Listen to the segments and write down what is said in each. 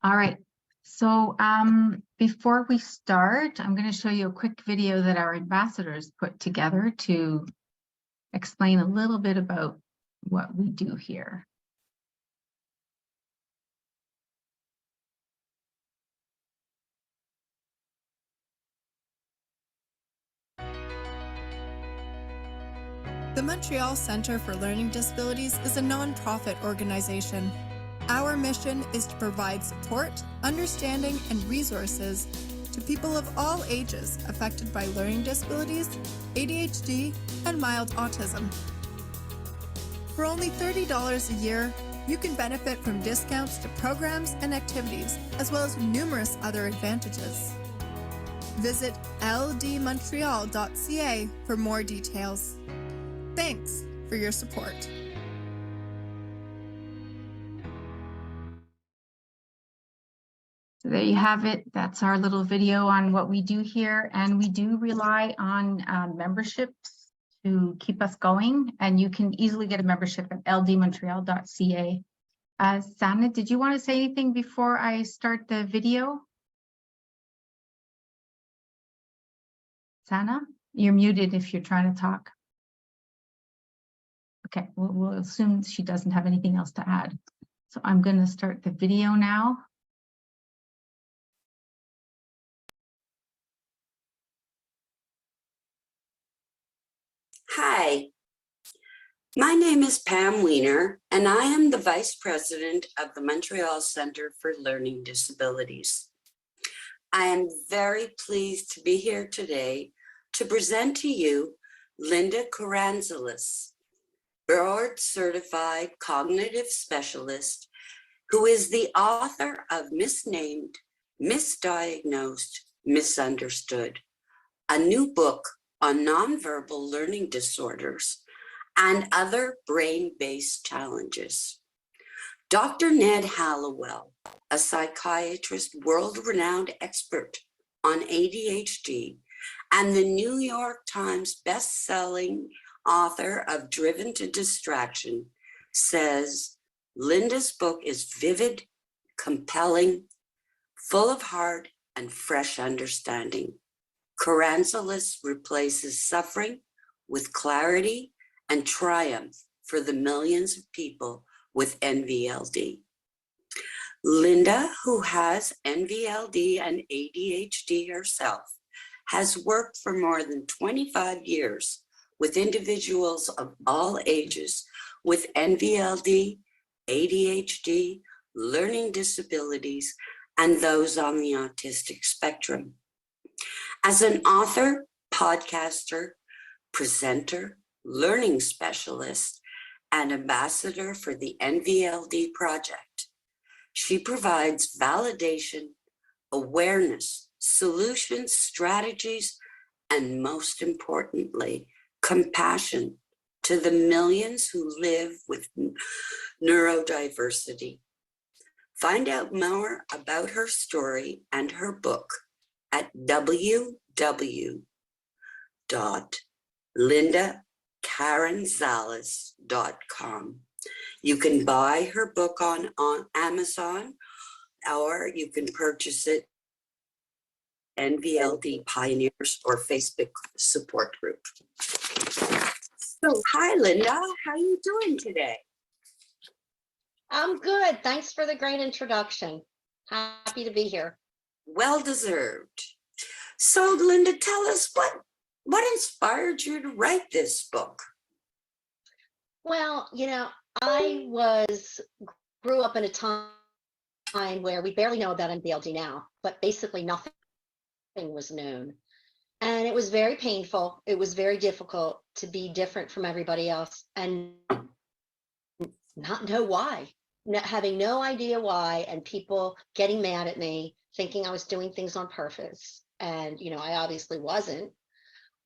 All right. So before we start, I'm going to show you a quick video that our ambassadors put together to explain a little bit about what we do here. The Montreal Center for Learning Disabilities is a non-profit organization. Our mission is to provide support, understanding, and resources to people of all ages affected by learning disabilities, ADHD, and mild autism. For only $30 a year, you can benefit from discounts to programs and activities, as well as numerous other advantages. Visit ADDvantagesLearning.ca for more details. Thanks for your support. So there you have it. That's our little video on what we do here. And we do rely on memberships to keep us going. And you can easily get a membership at ADDvantagesLearning.ca. Sana, did you want to say anything before I start the video? Sana, you're muted if you're trying to talk. Okay, we'll assume she doesn't have anything else to add. So I'm going to start the video now. Hi, my name is Pam Weiner, and I am the Vice President of the Montreal Center for Learning Disabilities. I am very pleased to be here today to present to you Linda Karanzalis, board-certified cognitive specialist, who is the author of Misnamed, Misdiagnosed, Misunderstood, a new book on nonverbal learning disorders and other brain-based challenges. Dr. Ned Hallowell, a psychiatrist, world-renowned expert on ADHD, and the New York Times best-selling author of Driven to Distraction, says Linda's book is vivid, compelling, full of heart and fresh understanding. Karanzalis replaces suffering with clarity and triumph for the millions of people with NVLD. Linda, who has NVLD and ADHD herself, has worked for more than 25 years with individuals of all ages with NVLD, ADHD, learning disabilities, and those on the autistic spectrum. As an author, podcaster, presenter, learning specialist, and ambassador for the NVLD Project, she provides validation, awareness, solutions, strategies, and most importantly, compassion to the millions who live with neurodiversity. Find out more about her story and her book at www.lindakaranzalis.com. You can buy her book on Amazon, or you can purchase it NVLD Pioneers or Facebook support group. So, hi, Linda. How are you doing today? I'm good. Thanks for the great introduction. Happy to be here. Well deserved. So, Linda, tell us what inspired you to write this book? Well, I grew up in a time where we barely know about NVLD now, but basically nothing was known. And it was very painful. It was very difficult to be different from everybody else and not know why, having no idea why, and people getting mad at me, thinking I was doing things on purpose. And, I obviously wasn't.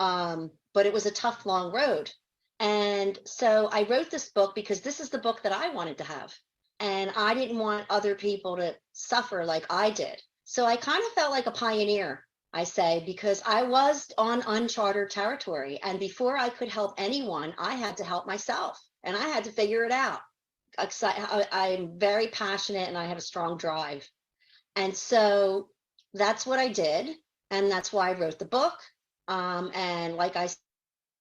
But it was a tough, long road. And so I wrote this book because this is the book that I wanted to have. And I didn't want other people to suffer like I did. So I kind of felt like a pioneer, I say, because I was on uncharted territory. And before I could help anyone, I had to help myself. And I had to figure it out. I'm very passionate and I have a strong drive. And so that's what I did. And that's why I wrote the book. And like I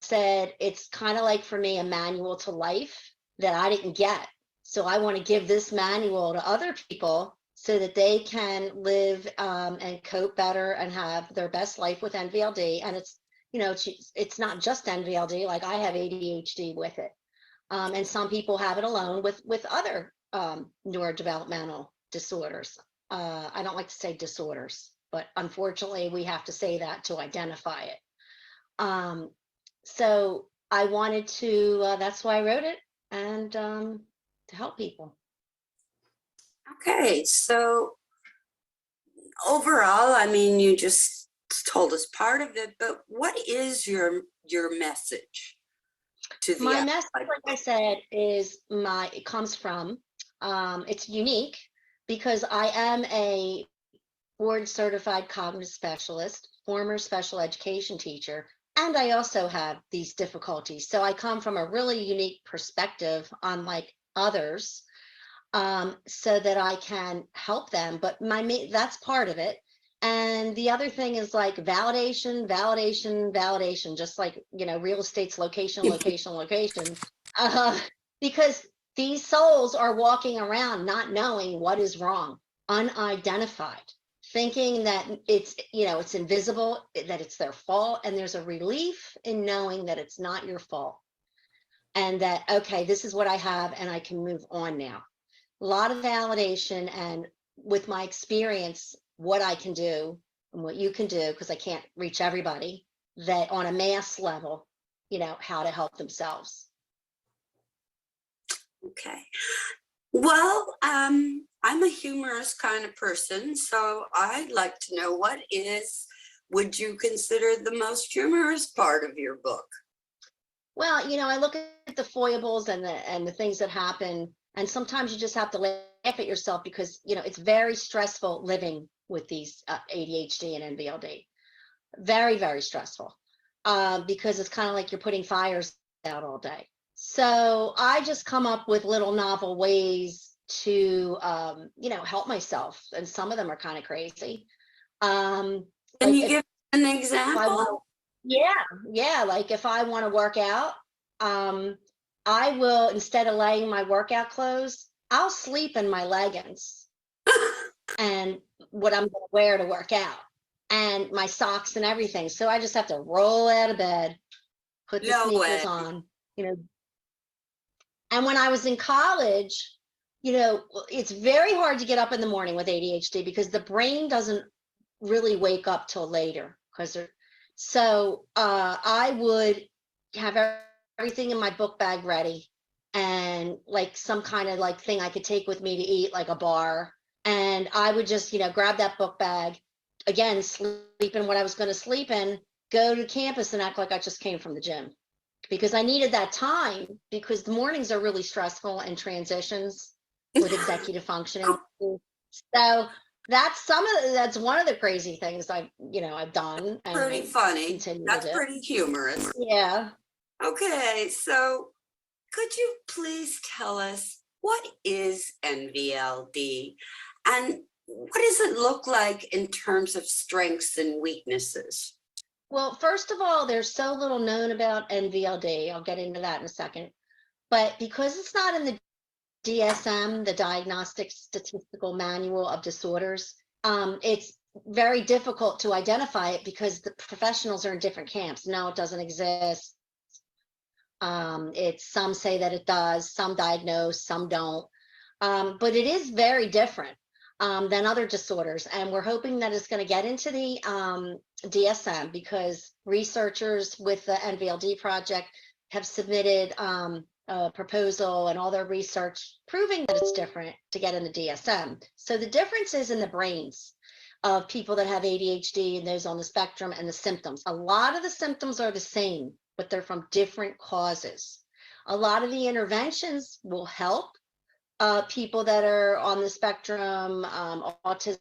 said, it's kind of like for me a manual to life that I didn't get. So I want to give this manual to other people so that they can live and cope better and have their best life with NVLD. And it's, you know, it's not just NVLD, like I have ADHD with it. And some people have it alone with other neurodevelopmental disorders. I don't like to say disorders, but unfortunately we have to say that to identify it. So I wanted to, that's why I wrote it, and to help people. Okay, so overall, I mean, you just told us part of it, but what is your message to the My message, outside like I said, is it comes from, it's unique because I am a board certified cognitive specialist, former special education teacher, and I also have these difficulties. So I come from a really unique perspective, unlike others, so that I can help them. But that's part of it. And the other thing is like validation, validation, validation, just like, you know, real estate's location, location, location. Because these souls are walking around not knowing what is wrong, unidentified, thinking that it's, you know, it's invisible, that it's their fault. And there's a relief in knowing that it's not your fault. And that, okay, this is what I have and I can move on now. A lot of validation, and with my experience, what I can do and what you can do, because I can't reach everybody, that on a mass level, you know, how to help themselves. Okay. Well, I'm a humorous kind of person, so I'd like to know would you consider the most humorous part of your book? Well, you know, I look at the foibles and the things that happen, and sometimes you just have to laugh at yourself because, you know, it's very stressful living with these ADHD and NVLD. Very, very stressful because it's kind of like you're putting fires out all day. So I just come up with little novel ways to, you know, help myself. And some of them are kind of crazy. Can Like you give an if I example? want, yeah. Like if I want to work out, I will, instead of laying my workout clothes, I'll sleep in my leggings and what I'm going to wear to work out, and my socks and everything. So I just have to roll out of bed, put the No sneakers way. on, you know. And when I was in college, you know, it's very hard to get up in the morning with ADHD because the brain doesn't really wake up till later. So I would have everything in my book bag ready, and like some kind of like thing I could take with me to eat, like a bar. And I would just, you know, grab that book bag, again, sleep in what I was going to sleep in, go to campus and act like I just came from the gym, because I needed that time, because the mornings are really stressful and transitions with executive functioning. So that's one of the crazy things I've done and Pretty funny. continue That's to do. pretty humorous. Yeah. Okay, so could you please tell us what is NVLD and what does it look like in terms of strengths and weaknesses? Well, first of all, there's so little known about NVLD. I'll get into that in a second. But because it's not in the DSM, the Diagnostic Statistical Manual of Disorders, it's very difficult to identify it because the professionals are in different camps. No, it doesn't exist. It's some say that it does, some diagnose, some don't. But it is very different than other disorders. And we're hoping that it's going to get into the DSM, because researchers with the NVLD project have submitted a proposal and all their research proving that it's different to get in the DSM. So the difference is in the brains of people that have ADHD and those on the spectrum, and the symptoms. A lot of the symptoms are the same, but they're from different causes. A lot of the interventions will help people that are on the spectrum, autism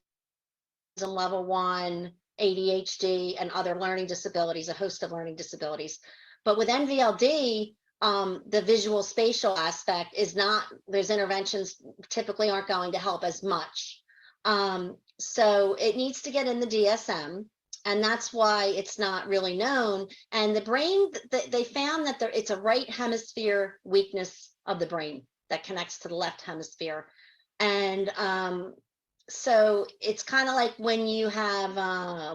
level 1, ADHD, and other learning disabilities, a host of learning disabilities. But with NVLD, the visual spatial aspect is not, those interventions typically aren't going to help as much. So it needs to get in the DSM, and that's why it's not really known. And the brain, they found that it's a right hemisphere weakness of the brain that connects to the left hemisphere. And so it's kind of like when you have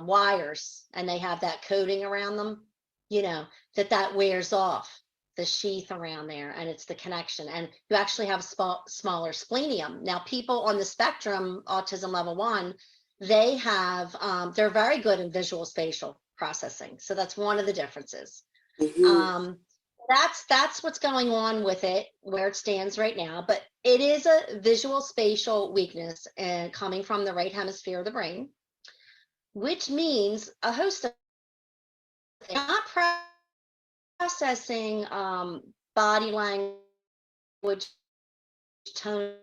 wires and they have that coating around them, you know, that wears off the sheath around there, and it's the connection. And you actually have smaller splenium. Now, people on the spectrum, autism level 1, they have, they're very good in visual spatial processing. So that's one of the differences. Mhm. That's what's going on with it, where it stands right now. But it is a visual spatial weakness and coming from the right hemisphere of the brain, which means a host of not processing body language, tone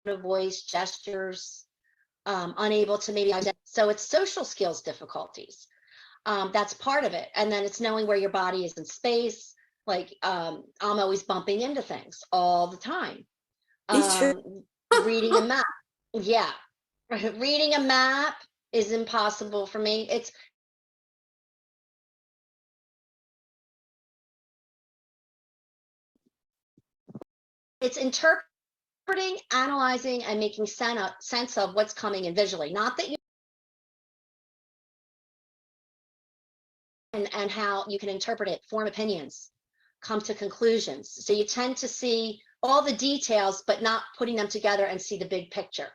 of voice, gestures, unable to maybe identify. So it's social skills difficulties. That's part of it. And then it's knowing where your body is in space. Like I'm always bumping into things all the time. Me too. Reading a map. Yeah. Reading a map is impossible for me. It's interpreting, analyzing, and making sense of what's coming in visually. Not that you and how you can interpret it, form opinions, come to conclusions. So you tend to see all the details, but not putting them together and see the big picture.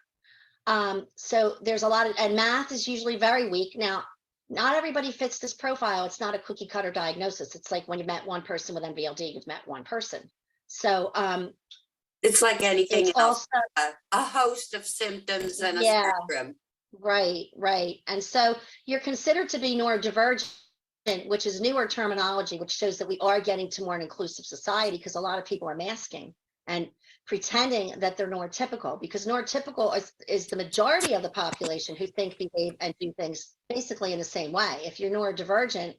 So there's a lot of, and math is usually very weak. Now, not everybody fits this profile. It's not a cookie cutter diagnosis. It's like when you met one person with NVLD, you've met one person. So It's like anything it's else, also, a host of symptoms and a yeah, spectrum. right. And so you're considered to be neurodivergent, which is newer terminology, which shows that we are getting to more an inclusive society, because a lot of people are masking and pretending that they're neurotypical, because neurotypical is the majority of the population who think, behave, and do things basically in the same way. If you're neurodivergent,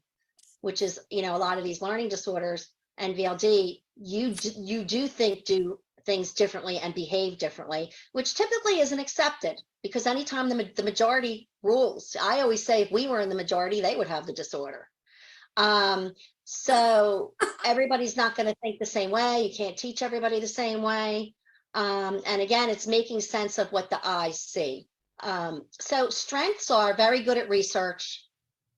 which is, you know, a lot of these learning disorders and VLD, you do do things differently and behave differently, which typically isn't accepted, because anytime the majority rules, I always say if we were in the majority, they would have the disorder. So everybody's not going to think the same way. You can't teach everybody the same way. And again, it's making sense of what the eyes see. So strengths are very good at research,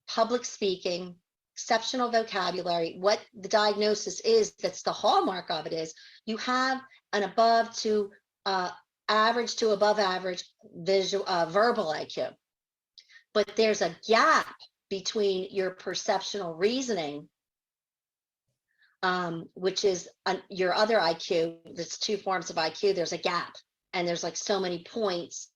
public speaking, exceptional vocabulary. What the diagnosis is, that's the hallmark of it, is you have an above to average to above average verbal IQ. But there's a gap between your perceptual reasoning, which is your other IQ. There's two forms of IQ. There's a gap, and there's like so many points.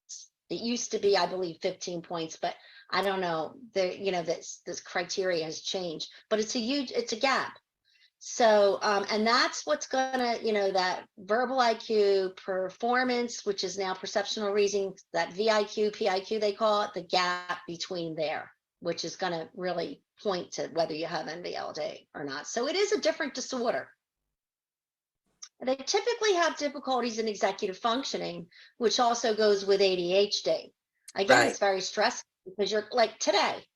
It used to be, I believe, 15 points, but I don't know. There, you know, this criteria has changed, but it's a gap. So, and that's what's gonna, you know, that verbal IQ, performance, which is now perceptual reasoning, that VIQ, PIQ, they call it, the gap between there, which is gonna really point to whether you have NVLD or not. So it is a different disorder. They typically have difficulties in executive functioning, which also goes with ADHD. Again, Right. it's very stressful, because you're like today,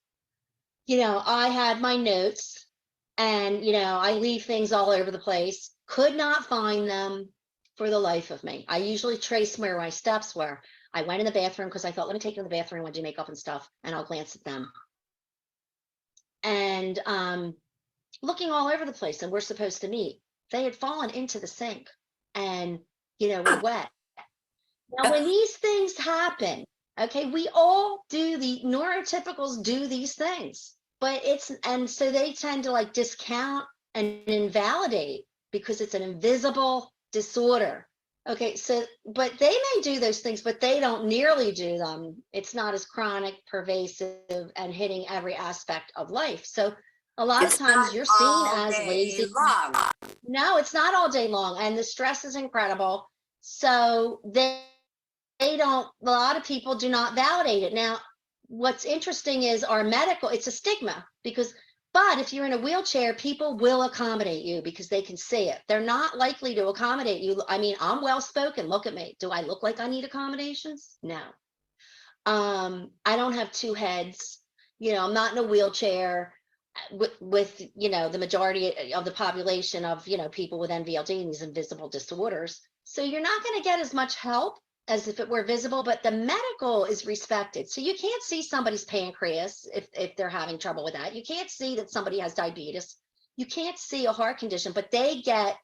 you know, I had my notes, and, you know, I leave things all over the place, could not find them for the life of me. I usually trace where my steps were. I went in the bathroom because I thought, let me take you to the bathroom when I do makeup and stuff, and I'll glance at them. And looking all over the place, and we're supposed to meet. They had fallen into the sink and, you know, were wet. Now, when these things happen, okay, we all do, the neurotypicals do these things, but and so they tend to like discount and invalidate because it's an invisible disorder. Okay, so, but they may do those things, but they don't nearly do them. It's not as chronic, pervasive, and hitting every aspect of life. So a lot of It's times not you're seen all as day lazy. long. No, it's not all day long, and the stress is incredible. So they don't, a lot of people do not validate it. Now, what's interesting is our medical, it's a stigma, because But if you're in a wheelchair, people will accommodate you because they can see it. They're not likely to accommodate you. I mean, I'm well spoken. Look at me. Do I look like I need accommodations? No. I don't have two heads. You know, I'm not in a wheelchair with you know, the majority of the population of, you know, people with NVLD and these invisible disorders. So you're not going to get as much help as if it were visible, but the medical is respected. So you can't see somebody's pancreas if they're having trouble with that. You can't see that somebody has diabetes. You can't see a heart condition, but they get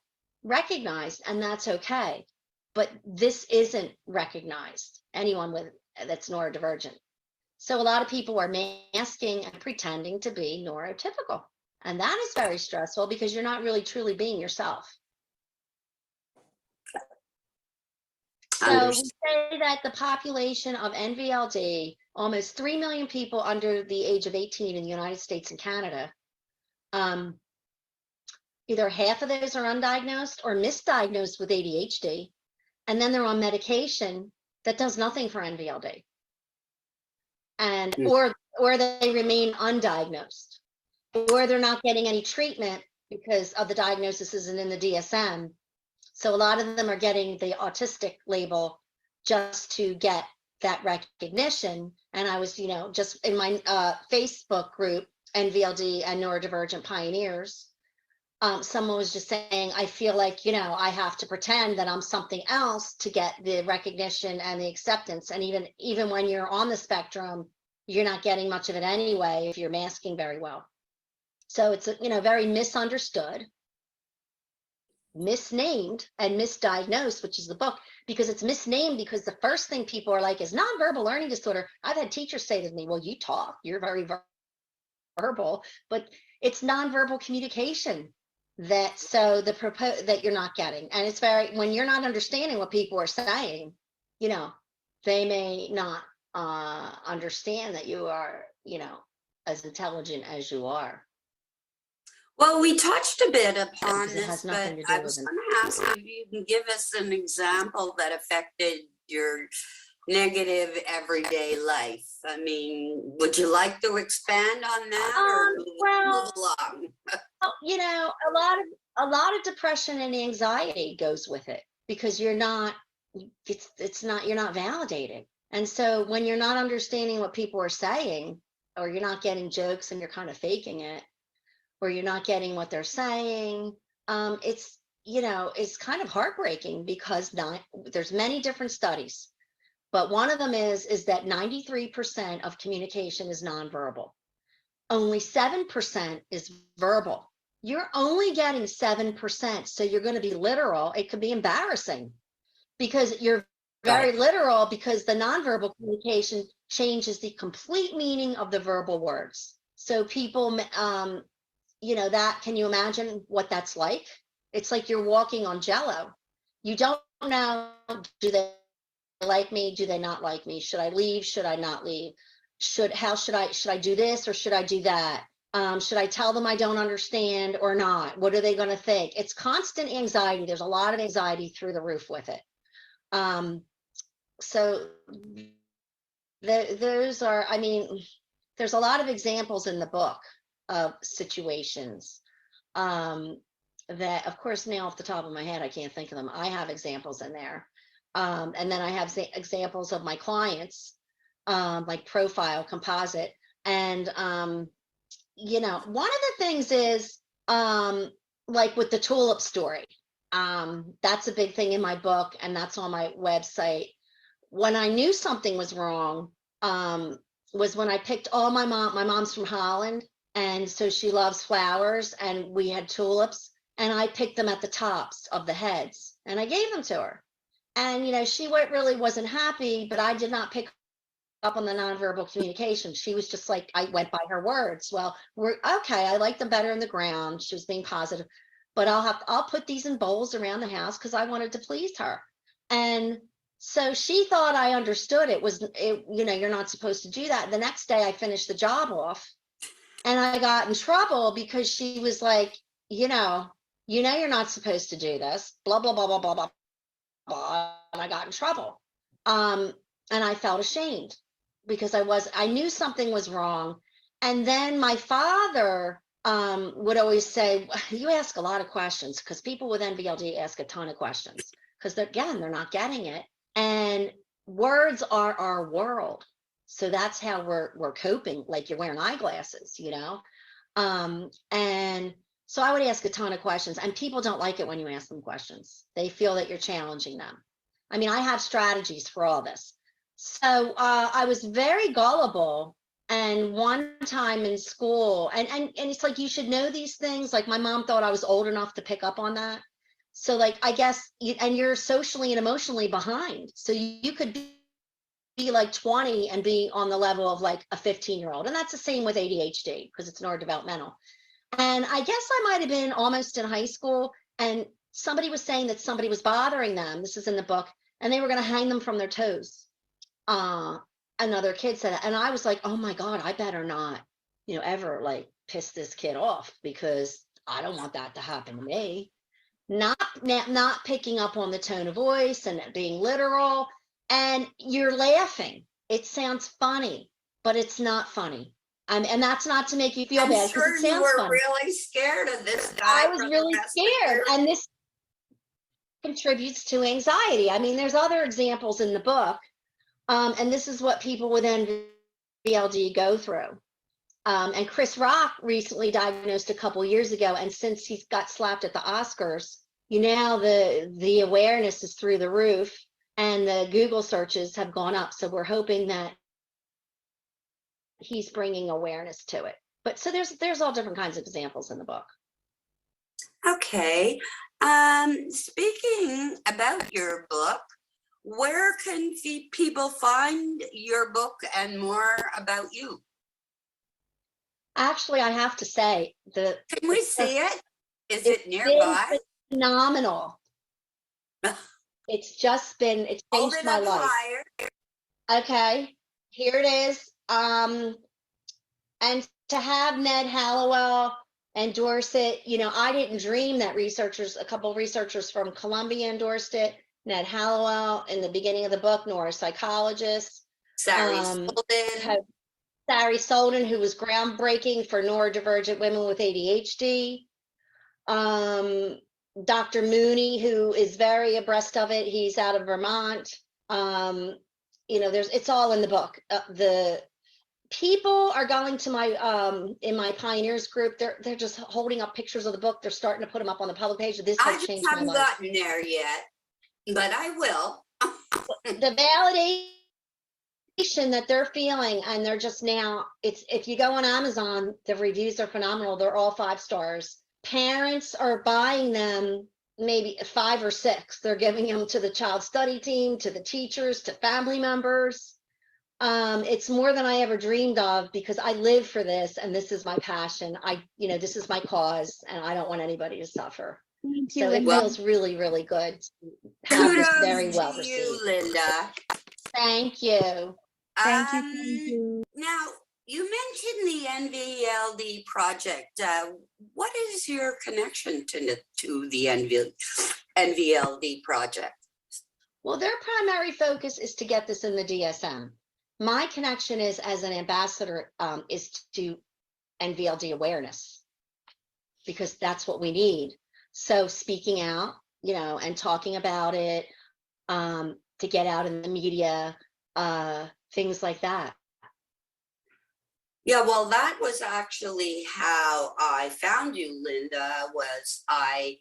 recognized, and that's okay. But this isn't recognized. Anyone with that's neurodivergent. So a lot of people are masking and pretending to be neurotypical. And that is very stressful because you're not really truly being yourself. So we say that the population of NVLD, almost 3 million people under the age of 18 in the United States and Canada, either half of those are undiagnosed or misdiagnosed with ADHD, and then they're on medication that does nothing for NVLD. And or they remain undiagnosed, or they're not getting any treatment because of the diagnosis isn't in the DSM. So a lot of them are getting the autistic label just to get that recognition. And I was, you know, just in my Facebook group, NVLD and Neurodivergent Pioneers, someone was just saying, I feel like, you know, I have to pretend that I'm something else to get the recognition and the acceptance. And even when you're on the spectrum, you're not getting much of it anyway if you're masking very well. So it's, you know, very misunderstood, misnamed, and misdiagnosed, which is the book, because it's misnamed because the first thing people are like is nonverbal learning disorder. I've had teachers say to me, well, you talk, you're very verbal, but it's nonverbal communication that that you're not getting. And it's very, when you're not understanding what people are saying, you know, they may not understand that you are, you know, as intelligent as you are. Well, we touched a bit upon Because it has this, nothing but to do I with was it. going to ask if you can give us an example that affected your negative everyday life. I mean, would you like to expand on that, or move along? You know, a lot of depression and anxiety goes with it because you're not, you're not validated. And so when you're not understanding what people are saying, or you're not getting jokes and you're kind of faking it, or you're not getting what they're saying, it's, you know, it's kind of heartbreaking because there's many different studies, but one of them is that 93% of communication is nonverbal. Only 7% is verbal. You're only getting 7%, so you're going to be literal. It could be embarrassing because you're very literal, because the nonverbal communication changes the complete meaning of the verbal words. So people, you know, that, can you imagine what that's like? It's like you're walking on jello. You don't know, do they like me? Do they not like me? Should I leave? Should I not leave? Should I do this or should I do that? Should I tell them I don't understand or not? What are they going to think? It's constant anxiety. There's a lot of anxiety through the roof with it. So those are, I mean, there's a lot of examples in the book of situations that, of course, now off the top of my head, I can't think of them. I have examples in there. And then I have examples of my clients, like profile, composite. And, you know, one of the things is like with the tulip story. That's a big thing in my book, and that's on my website. When I knew something was wrong, was when I picked my mom's from Holland, and so she loves flowers, and we had tulips, and I picked them at the tops of the heads, and I gave them to her. And, you know, she really wasn't happy, but I did not pick up on the nonverbal communication. She was just like, I went by her words. Well, we're okay. I like them better in the ground. She was being positive, but I'll put these in bowls around the house because I wanted to please her. And so she thought I understood you know, you're not supposed to do that. The next day I finished the job off, and I got in trouble because she was like, you know, you're not supposed to do this, blah, blah, blah, blah, blah, blah, blah. And I got in trouble. And I felt ashamed because I knew something was wrong. And then my father would always say, you ask a lot of questions, because people with NVLD ask a ton of questions because they're not getting it. And words are our world. So that's how we're coping, like you're wearing eyeglasses, you know? And so I would ask a ton of questions, and people don't like it when you ask them questions. They feel that you're challenging them. I mean, I have strategies for all this. So I was very gullible. And one time in school, and it's like, you should know these things. Like, my mom thought I was old enough to pick up on that. So like, I guess, and you're socially and emotionally behind. So you could be like 20 and be on the level of like a 15-year-old. And that's the same with ADHD, because it's neurodevelopmental. And I guess I might have been almost in high school, and somebody was saying that somebody was bothering them. This is in the book, and they were going to hang them from their toes. Another kid said that, and I was like, oh my God, I better not, ever like piss this kid off, because I don't want that to happen to me. Not picking up on the tone of voice and being literal, and you're laughing. It sounds funny, but it's not funny. And that's not to make you feel bad. I'm sure you were really scared of this guy. I was really scared, and this contributes to anxiety. I mean, there's other examples in the book. And this is what people with NVLD go through. And Chris Rock recently diagnosed a couple years ago, and since he's got slapped at the Oscars, now the awareness is through the roof, and the Google searches have gone up. So we're hoping that he's bringing awareness to it. But so there's all different kinds of examples in the book. Okay. Speaking about your book, where can people find your book and more about you? Actually, I have to say, can we see it? Is it nearby? Phenomenal. It's changed my life. Higher. Okay, here it is. And to have Ned Hallowell endorse it, I didn't dream that a couple of researchers from Columbia endorsed it. Ned Hallowell in the beginning of the book, neuropsychologist. Sari Solden, who was groundbreaking for neurodivergent women with ADHD. Dr. Mooney, who is very abreast of it. He's out of Vermont. It's all in the book. The people are going to my in my pioneers group. They're just holding up pictures of the book. They're starting to put them up on the public page. This has changed my life. I haven't gotten there yet, but I will. The validation that they're feeling, and they're just now, if you go on Amazon, the reviews are phenomenal. They're all 5 stars. Parents are buying them, maybe 5 or 6. They're giving them to the child study team, to the teachers, to family members. It's more than I ever dreamed of, because I live for this, and this is my passion. This is my cause, and I don't want anybody to suffer. Thank you, so it Linda. feels really, really good to have this very well to received. you, Linda. Thank you. Thank you. Now, you mentioned the NVLD project. What is your connection to the NVLD project? Well, their primary focus is to get this in the DSM. My connection is, as an ambassador, is to NVLD awareness, because that's what we need. So speaking out, and talking about it, to get out in the media, things like that. Yeah, well, that was actually how I found you, Linda. Was I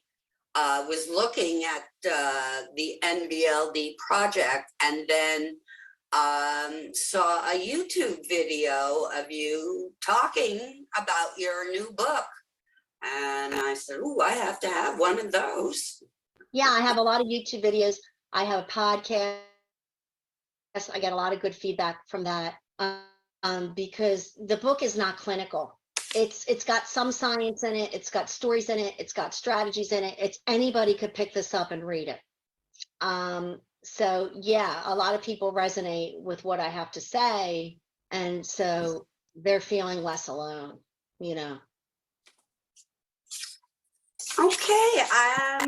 was looking at the NVLD project, and then saw a YouTube video of you talking about your new book. And I said, "Ooh, I have to have one of those." Yeah, I have a lot of YouTube videos. I have a podcast. I get a lot of good feedback from that, because the book is not clinical. It's got some science in it. It's got stories in it. It's got strategies in it. Anybody could pick this up and read it. So yeah, a lot of people resonate with what I have to say, and so they're feeling less alone. Okay, I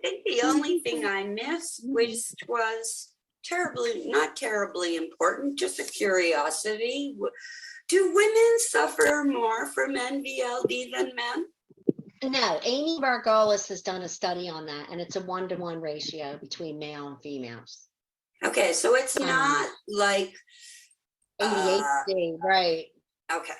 think the only thing I missed was not terribly important, just a curiosity. Do women suffer more from NVLD than men? No, Amy Margolis has done a study on that, and it's a 1-to-1 ratio between male and females. Okay, so it's not like ADHD, right? okay,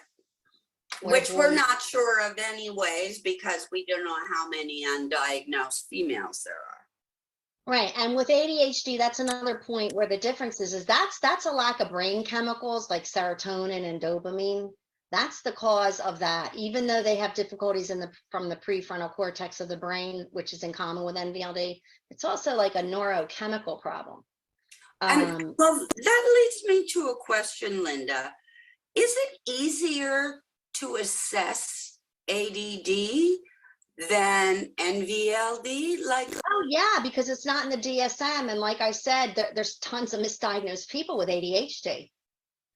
Where which we're boys- not sure of anyways, because we don't know how many undiagnosed females there are. Right, and with ADHD, that's another point where the difference is that's a lack of brain chemicals like serotonin and dopamine. That's the cause of that. Even though they have difficulties from the prefrontal cortex of the brain, which is in common with NVLD, it's also like a neurochemical problem. And well, that leads me to a question, Linda. Is it easier to assess ADD than NVLD? Like, Oh yeah, because it's not in the DSM, and like I said, there's tons of misdiagnosed people with ADHD.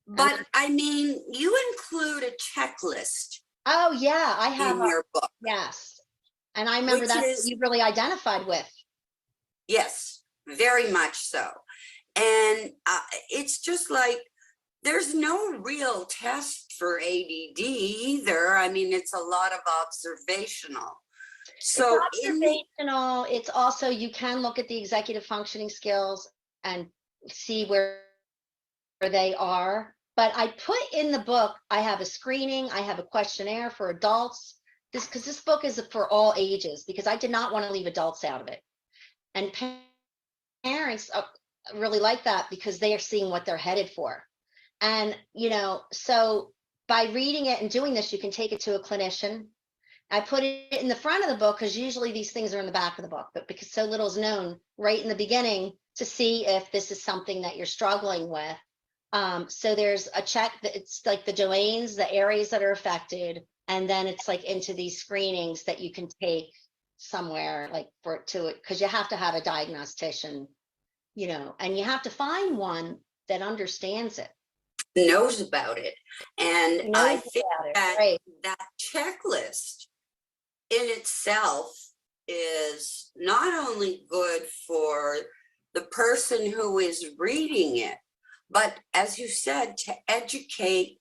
but I mean, you include a checklist Oh yeah, I have in your book. yes, and I remember Which that's is- what you really identified with. Yes, very much so. And it's just like, there's no real test for ADD either. I mean, it's a lot of observational. So It's observational. It's also, you can look at the executive functioning skills and see where they are. But I put in the book, I have a screening, I have a questionnaire for adults. Because this book is for all ages, because I did not want to leave adults out of it. And parents really like that because they are seeing what they're headed for. And, so by reading it and doing this, you can take it to a clinician. I put it in the front of the book because usually these things are in the back of the book, but because so little is known right in the beginning to see if this is something that you're struggling with. So there's a check that it's like the domains, the areas that are affected, and then it's like into these screenings that you can take somewhere like because you have to have a diagnostician, and you have to find one that understands it. knows about it. And I think that right. that checklist in itself is not only good for the person who is reading it, but as you said, to educate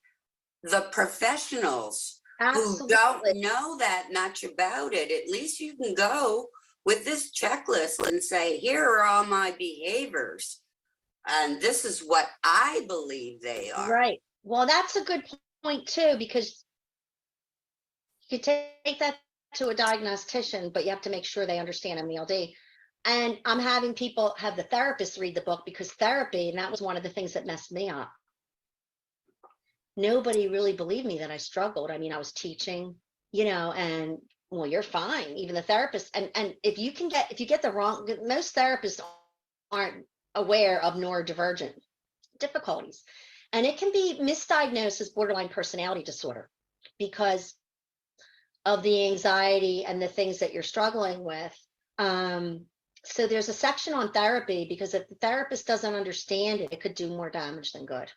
the professionals who don't know that much about it. At least you can go with this checklist and say, here are all my behaviors. And this is what I believe they are. Right. Well, that's a good point too, because you take that to a diagnostician, but you have to make sure they understand MDLD. And I'm having people have the therapist read the book because therapy, and that was one of the things that messed me up. Nobody really believed me that I struggled. I mean, I was teaching, and well, you're fine. Even the therapist, and if you get the wrong, most therapists aren't aware of neurodivergent difficulties, and it can be misdiagnosed as borderline personality disorder because of the anxiety and the things that you're struggling with. So there's a section on therapy because if the therapist doesn't understand it, it could do more damage than good.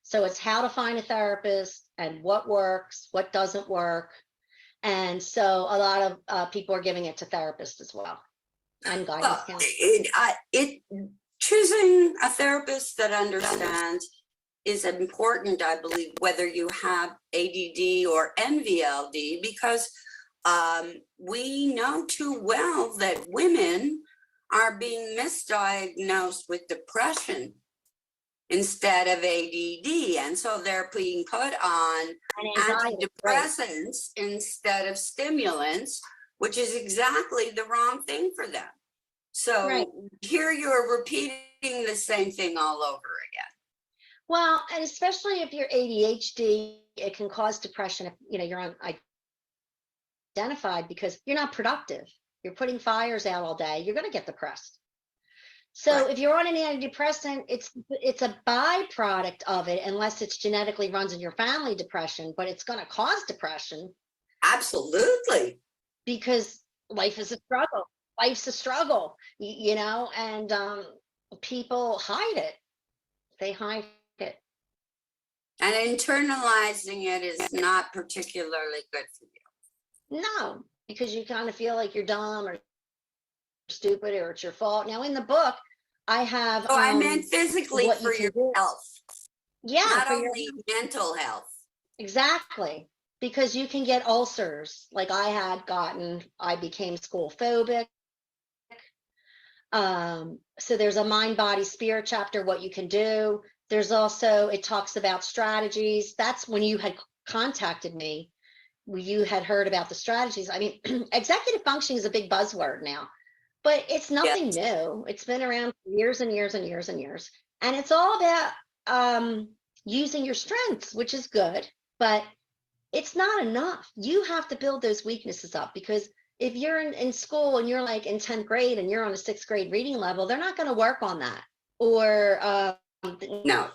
So it's how to find a therapist and what works, what doesn't work. And so a lot of people are giving it to therapists as well. And guidance counselors. Choosing a therapist that understands is important, I believe, whether you have ADD or NVLD, because we know too well that women are being misdiagnosed with depression instead of ADD. And so they're being put on antidepressants instead of stimulants, which is exactly the wrong thing for them. So here you're repeating the same thing all over again. Well, and especially if you're ADHD, it can cause depression if you're unidentified because you're not productive. You're putting fires out all day. You're going to get depressed. So if you're on an antidepressant, it's a byproduct of it, unless it's genetically runs in your family depression, but it's going to cause depression. Absolutely. Because life is a struggle. Life's a struggle, and people hide it. They hide it. And internalizing it is not particularly good for you. No, because you kind of feel like you're dumb or stupid or it's your fault. Now in the book, I have. I meant physically for your health. Yeah. Not only mental health. Exactly. Because you can get ulcers like I had gotten. I became school phobic. So there's a mind, body, spirit chapter, what you can do. There's also, it talks about strategies. That's when you had contacted me, you had heard about the strategies. I mean, executive functioning is a big buzzword now, but it's nothing new. It's been around for years and years and years and years. And it's all about using your strengths, which is good, but it's not enough. You have to build those weaknesses up, because if you're in school and you're like in 10th grade and you're on a 6th grade reading level, they're not going to work on that. Or No.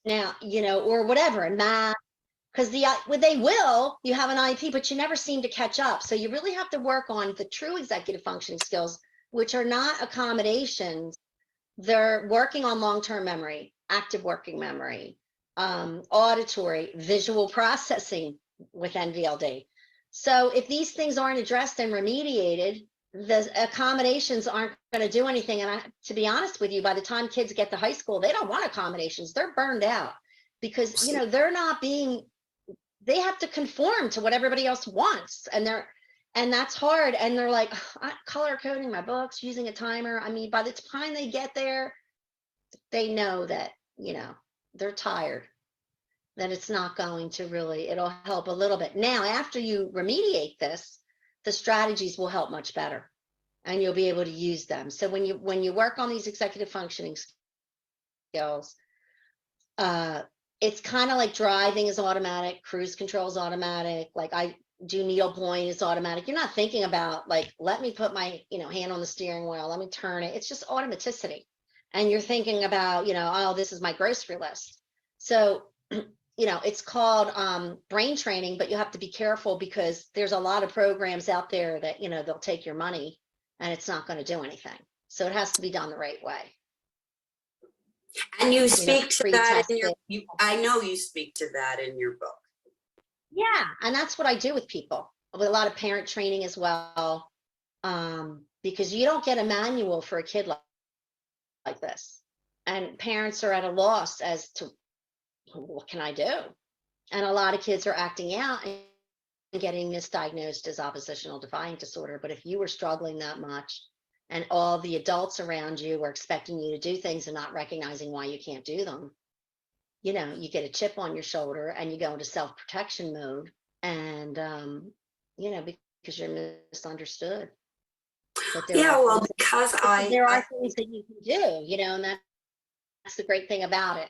now, or whatever, in math, because they will, you have an IEP, but you never seem to catch up. So you really have to work on the true executive functioning skills, which are not accommodations. They're working on long-term memory, active working memory, auditory, visual processing with NVLD. So if these things aren't addressed and remediated, the accommodations aren't going to do anything. And to be honest with you, by the time kids get to high school, they don't want accommodations. They're burned out because, they're not being, they have to conform to what everybody else wants. And that's hard. And they're like, color coding my books, using a timer. I mean, by the time they get there, they know that, they're tired, that it's not going to really, it'll help a little bit. Now, after you remediate this, the strategies will help much better and you'll be able to use them. So when you work on these executive functioning skills, it's kind of like driving is automatic, cruise control is automatic. Like I do needlepoint is automatic. You're not thinking about like, let me put my, hand on the steering wheel, let me turn it. It's just automaticity. And you're thinking about, oh, this is my grocery list. So, it's called brain training, but you have to be careful because there's a lot of programs out there that, they'll take your money and it's not going to do anything. So it has to be done the right way. And you speak to that in your, I know you speak to that in your book. Yeah, and that's what I do with people, with a lot of parent training as well, because you don't get a manual for a kid like this. And parents are at a loss as to, what can I do? And a lot of kids are acting out and getting misdiagnosed as oppositional defiant disorder. But if you were struggling that much and all the adults around you were expecting you to do things and not recognizing why you can't do them, you get a chip on your shoulder and you go into self-protection mode and, because you're misunderstood. But there are things that you can do, and that's the great thing about it.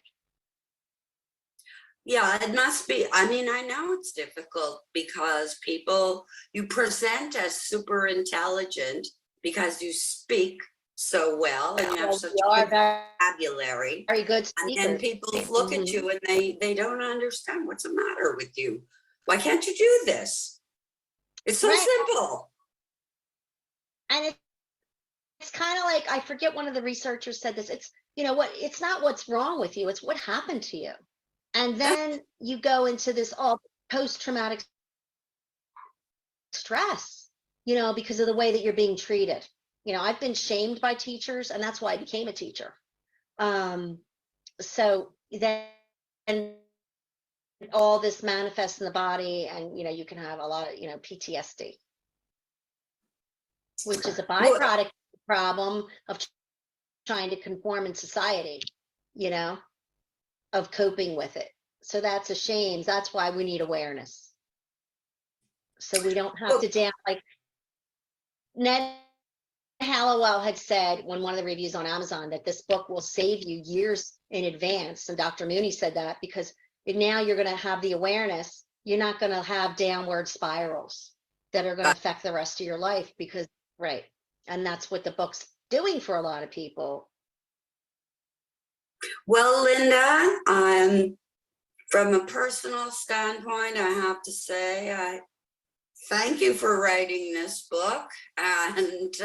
Yeah, it must be. I mean, I know it's difficult because you present as super intelligent because you speak so well and you have such a good vocabulary. Very good speakers. And people look at you and they don't understand what's the matter with you. Why can't you do this? It's so simple. And it's kind of like, I forget, one of the researchers said this, it's, it's not what's wrong with you, it's what happened to you. And then you go into this all post-traumatic stress, because of the way that you're being treated. I've been shamed by teachers, and that's why I became a teacher. So then all this manifests in the body, and, you can have a lot of, PTSD, which is a byproduct problem of trying to conform in society, of coping with it. So that's a shame. That's why we need awareness. So we don't have to like Ned Hallowell had said when one of the reviews on Amazon that this book will save you years in advance. And Dr. Mooney said that because now you're going to have the awareness. You're not going to have downward spirals that are going to affect the rest of your life because, and that's what the book's doing for a lot of people. Well, Linda, from a personal standpoint, I have to say, I thank you for writing this book. And,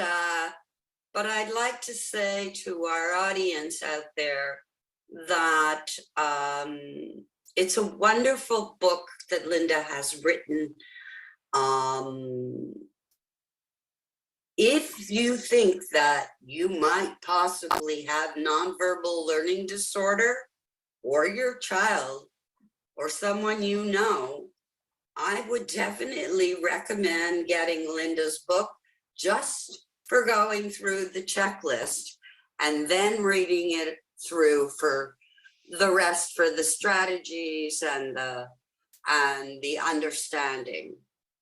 but I'd like to say to our audience out there that it's a wonderful book that Linda has written. If you think that you might possibly have nonverbal learning disorder or your child, or someone you know, I would definitely recommend getting Linda's book just for going through the checklist and then reading it through for the rest, for the strategies and the understanding.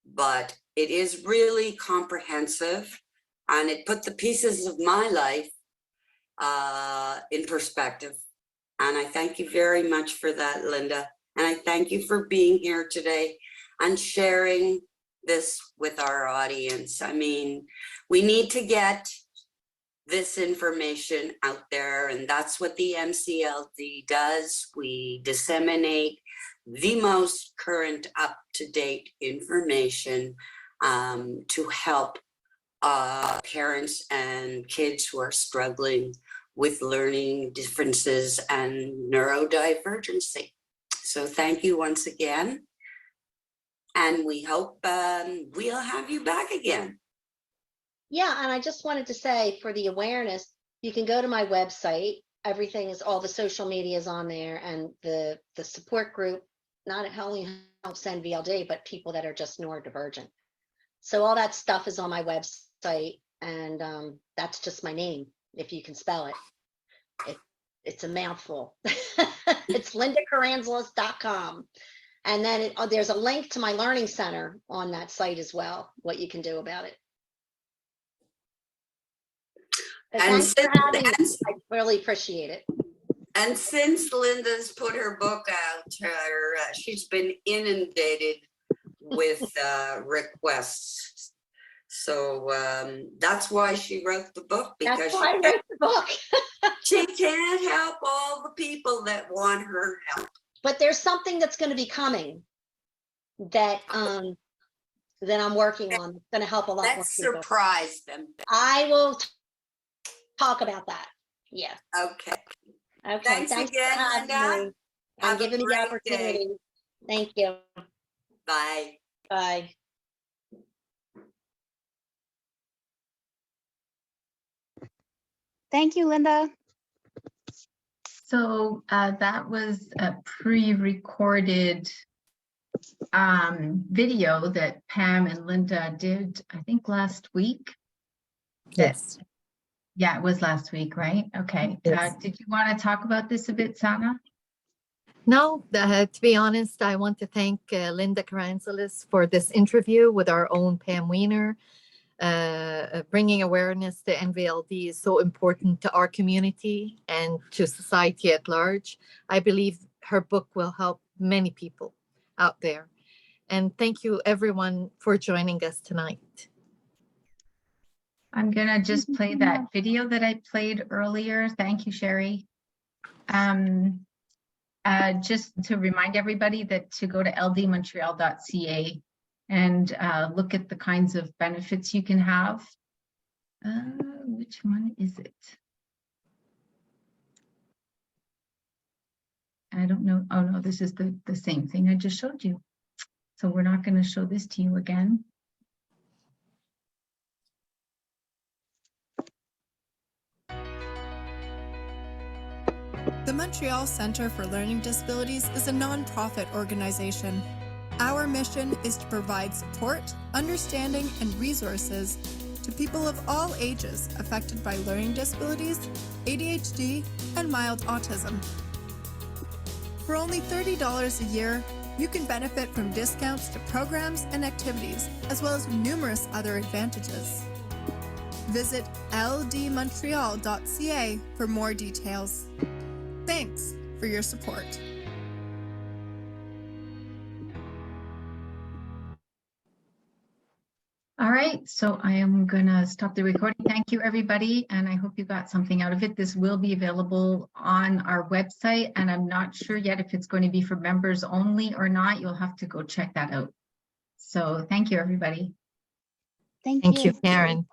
But it is really comprehensive, and it put the pieces of my life in perspective. And I thank you very much for that, Linda. And I thank you for being here today and sharing this with our audience. I mean, we need to get this information out there, and that's what the MCLD does. We disseminate the most current, up-to-date information to help parents and kids who are struggling with learning differences and neurodivergency. So thank you once again. And we hope we'll have you back again. Yeah, and I just wanted to say, for the awareness, you can go to my website. Everything is, all the social media is on there, and the support group not only helps NVLD, but people that are just neurodivergent. So all that stuff is on my website, and that's just my name, if you can spell it. It's a mouthful. It's LindaKaranzalis.com. And then there's a link to my learning center on that site as well, what you can do about it. Thanks for having me. I really appreciate it. And since Linda's put her book out, she's been inundated with requests. So that's why she wrote the book, because that's why I wrote the book. She can't help all the people that want her help. But there's something that's going to be coming that that I'm working on. It's going to help a lot more Let's people. surprise them. I will talk about that. Yeah. Okay. Okay. Thanks again, Linda. And giving me the opportunity. Thank you. Bye. Bye. Thank you, Linda. So that was a pre-recorded video that Pam and Linda did, I think last week. Yes. Yeah, it was last week, right? Okay. Yes. Did you want to talk about this a bit, Sana? No, to be honest, I want to thank Linda Karanzalis for this interview with our own Pam Weiner. Bringing awareness to NVLD is so important to our community and to society at large. I believe her book will help many people out there. And thank you, everyone, for joining us tonight. I'm going to just play that video that I played earlier. Thank you, Sherry. Just to remind everybody that to go to addmontreal.ca and look at the kinds of benefits you can have. Which one is it? I don't know. Oh no, this is the same thing I just showed you. So we're not going to show this to you again. The Montreal Center for Learning Disabilities is a non-profit organization. Our mission is to provide support, understanding, and resources to people of all ages affected by learning disabilities, ADHD, and mild autism. For only $30 a year, you can benefit from discounts to programs and activities, as well as numerous other advantages. Visit addmontreal.ca for more details. Thanks for your support. All right, so I am going to stop the recording. Thank you, everybody, and I hope you got something out of it. This will be available on our website, and I'm not sure yet if it's going to be for members only or not. You'll have to go check that out. So thank you, everybody. Thank Thank you, you. Karen.